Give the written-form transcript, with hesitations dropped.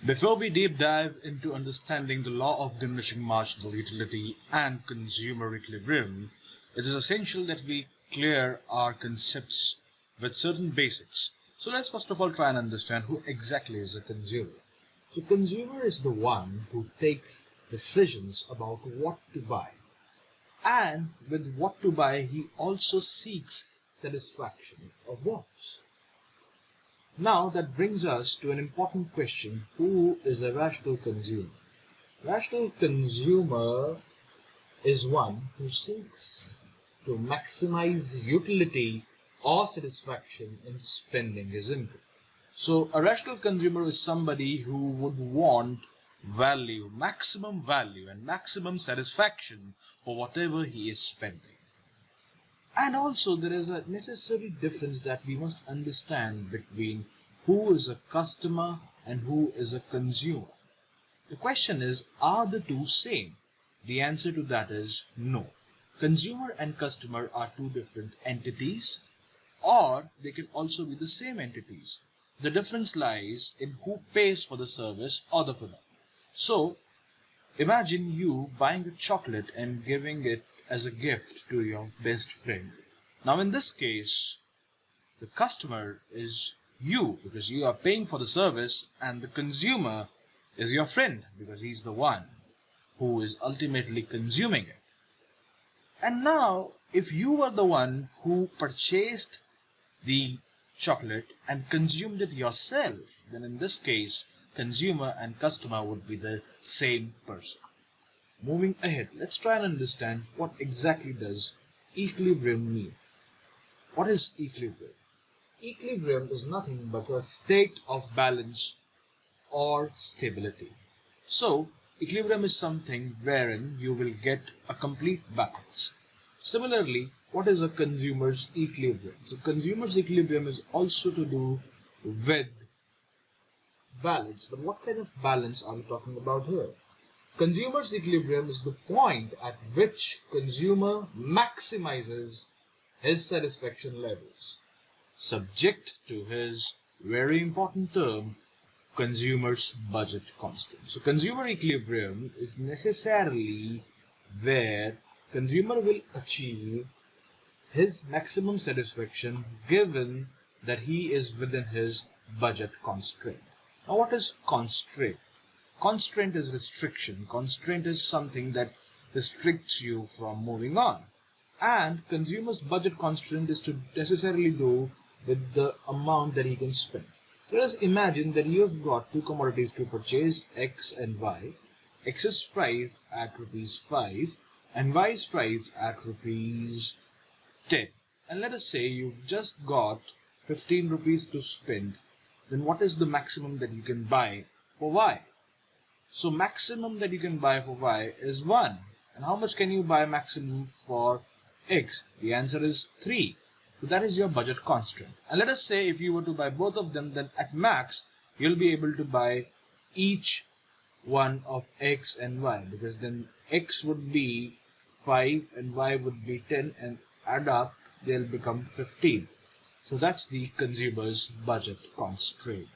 Before we deep dive into understanding the law of diminishing marginal utility and consumer equilibrium, it is essential that we clear our concepts with certain basics. So let's first of all try and understand who exactly is a consumer. So consumer is the one who takes decisions about what to buy. And with what to buy, he also seeks satisfaction of wants. Now that brings us to an important question: who is a rational consumer? Rational consumer is one who seeks to maximize utility or satisfaction in spending his income. So a rational consumer is somebody who would want value, maximum value and maximum satisfaction for whatever he is spending. And also there is a necessary difference that we must understand between who is a customer and who is a consumer. The question is, are the two same? The answer to that is no. Consumer and customer are two different entities, or they can also be the same entities. The difference lies in who pays for the service or the product. So imagine you buying a chocolate and giving it as a gift to your best friend. Now in this case, the customer is you because you are paying for the service, and the consumer is your friend because he's the one who is ultimately consuming it. And now if you were the one who purchased the chocolate and consumed it yourself, then in this case consumer and customer would be the same person. Moving ahead, let's try and understand what exactly does equilibrium mean. What is equilibrium? Equilibrium is nothing but a state of balance or stability. So equilibrium is something wherein you will get a complete balance. Similarly, what is a consumer's equilibrium? So consumer's equilibrium is also to do with balance. But what kind of balance are we talking about here? Consumer's equilibrium is the point at which consumer maximizes his satisfaction levels, subject to his very important term, consumer's budget constant. So consumer equilibrium is necessarily where consumer will achieve his maximum satisfaction given that he is within his budget constraint. Now what is constraint? Constraint is restriction. Constraint is something that restricts you from moving on. And consumer's budget constraint is to necessarily do with the amount that he can spend. So let us imagine that you have got two commodities to purchase, X and Y. X is priced at rupees 5 and Y is priced at rupees 10. And let us say you've just got 15 rupees to spend. Then what is the maximum that you can buy for Y? So maximum that you can buy for Y is 1. And how much can you buy maximum for X? The answer is 3. So that is your budget constraint. And let us say if you were to buy both of them, then at max you'll be able to buy each one of X and Y, because then X would be 5 and Y would be 10, and add up they'll become 15. So that's the consumer's budget constraint.